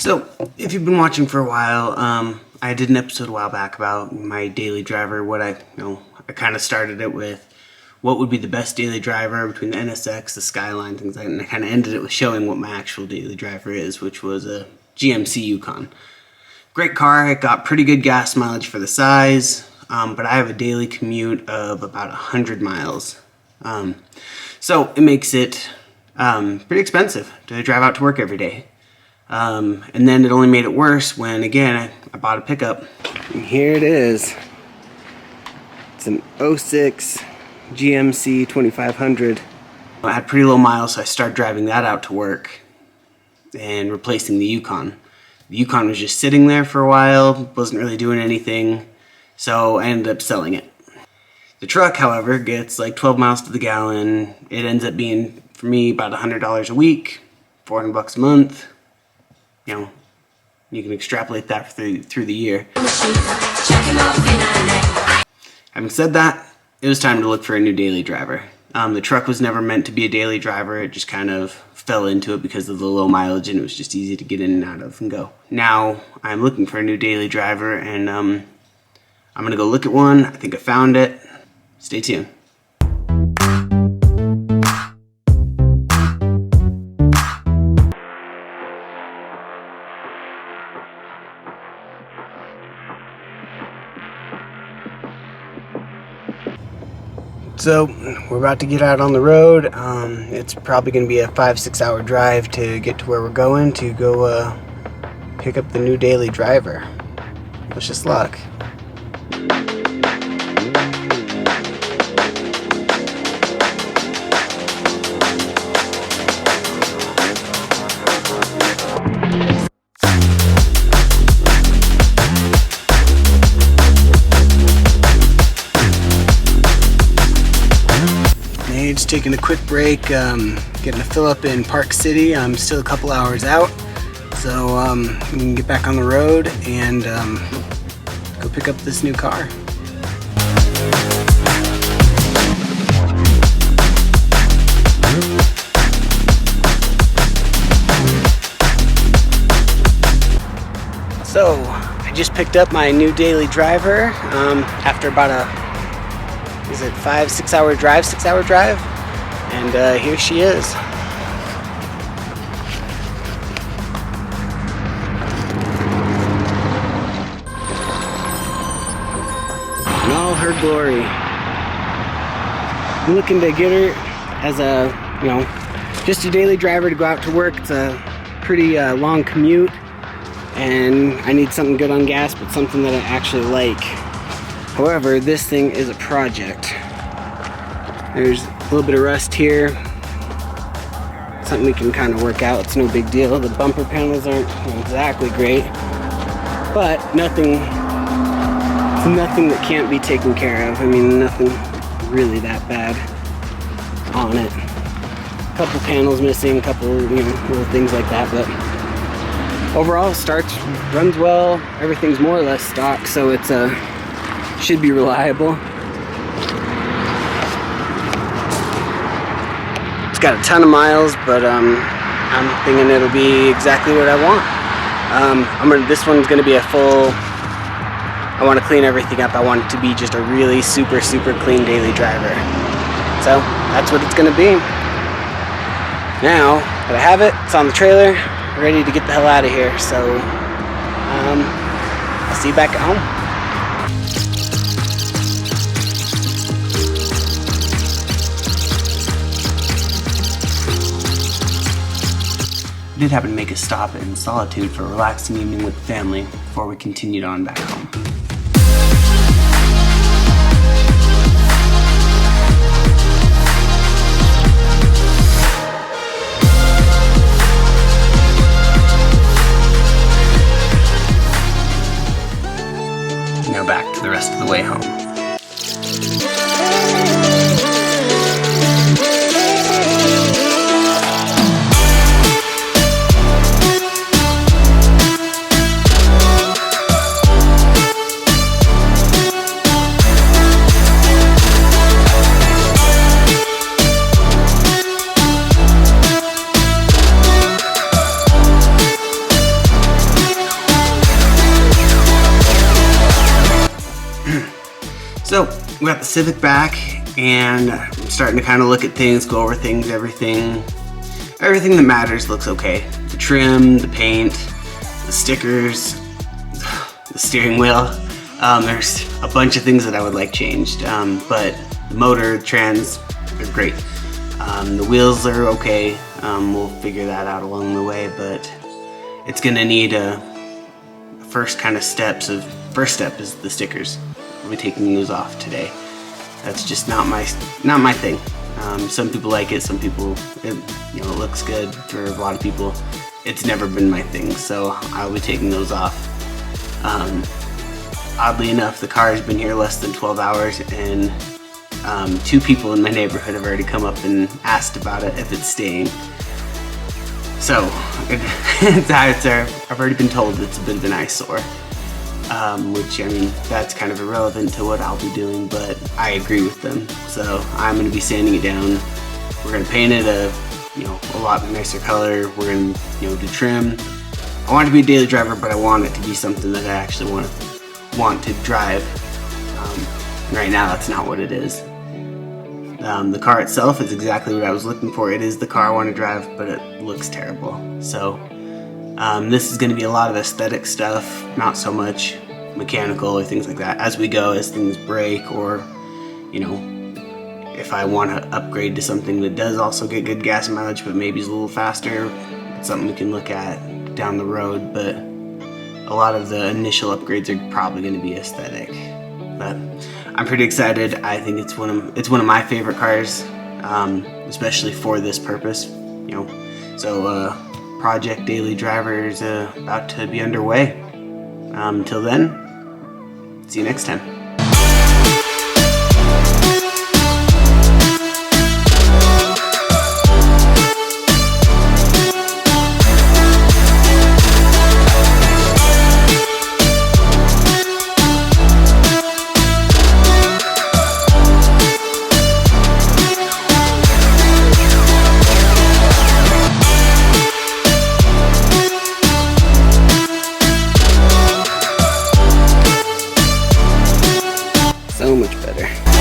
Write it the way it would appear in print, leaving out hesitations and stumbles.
So, if you've been watching for a while, I did an episode a while back about my daily driver. I kind of started it with what would be the best daily driver between the NSX, the Skyline, things like that, and I kind of ended it with showing what my actual daily driver is, which was a GMC Yukon. Great car, it got pretty good gas mileage for the size, but I have a daily commute of about 100 miles. So it makes it pretty expensive to drive out to work every day. And then it only made it worse when, again, I bought a pickup. And here it is. It's an 06 GMC 2500. I had pretty low miles, so I started driving that out to work and replacing the Yukon. The Yukon was just sitting there for a while, wasn't really doing anything, so I ended up selling it. The truck, however, gets like 12 miles to the gallon. It ends up being, for me, about $100 a week, $400 a month. You know, you can extrapolate that through the year. Having said that, it was time to look for a new daily driver. The truck was never meant to be a daily driver. It just kind of fell into it because of the low mileage, and it was just easy to get in and out of and go. Now I'm looking for a new daily driver, and I'm gonna go look at one. I think I found it. Stay tuned. So we're about to get out on the road. It's probably going to be a 5-6 hour drive to get to where we're going to go pick up the new daily driver. Wish us luck. Just taking a quick break, getting a fill up in Park City. I'm still a couple hours out, so we can get back on the road and go pick up this new car. So I just picked up my new daily driver after about a 6 hour drive, and here she is. In all her glory. I'm looking to get her as just a daily driver to go out to work. It's a pretty long commute, and I need something good on gas, but something that I actually like. However, this thing is a project. There's a little bit of rust here. Something we can kind of work out. It's no big deal. The bumper panels aren't exactly great, but nothing that can't be taken care of. I mean, nothing really that bad on it. A couple panels missing, a couple little things like that, but overall, runs well. Everything's more or less stock, so it's should be reliable. It's got a ton of miles, but I'm thinking it'll be exactly what I want. This one's gonna be a full. I want to clean everything up. I want it to be just a really super clean daily driver. So that's what it's gonna be. Now that I have it, it's on the trailer, ready to get the hell out of here. So I'll see you back at home. We did happen to make a stop in Solitude for a relaxing evening with the family before we continued on back home. Now back to the rest of the way home. So we got the Civic back, and I'm starting to kind of look at things, go over things, everything that matters looks okay. The trim, the paint, the stickers, the steering wheel. There's a bunch of things that I would like changed, but the motor, trans, are great. The wheels are okay. We'll figure that out along the way, but it's gonna need first step is the stickers. I'll be taking those off today. That's just not my thing. Some people like it, some people it looks good. For a lot of people, it's never been my thing, so I'll be taking those off. Oddly enough, the car has been here less than 12 hours, and 2 people in my neighborhood have already come up and asked about it, if it's staying. So, I've already been told it's a bit of an eyesore, which, I mean, that's kind of irrelevant to what I'll be doing, but I agree with them. So I'm going to be sanding it down. We're going to paint it a lot nicer color. We're going to, do trim. I want it to be a daily driver, but I want it to be something that I actually want to drive. Right now, that's not what it is. The car itself is exactly what I was looking for. It is the car I want to drive, but it looks terrible. So this is going to be a lot of aesthetic stuff, not so much mechanical or things like that. As we go, as things break, or if I want to upgrade to something that does also get good gas mileage, but maybe is a little faster, it's something we can look at down the road. But a lot of the initial upgrades are probably going to be aesthetic. But I'm pretty excited. I think it's one of my favorite cars, especially for this purpose. So Project Daily Driver is about to be underway. Until then, see you next time. So much better.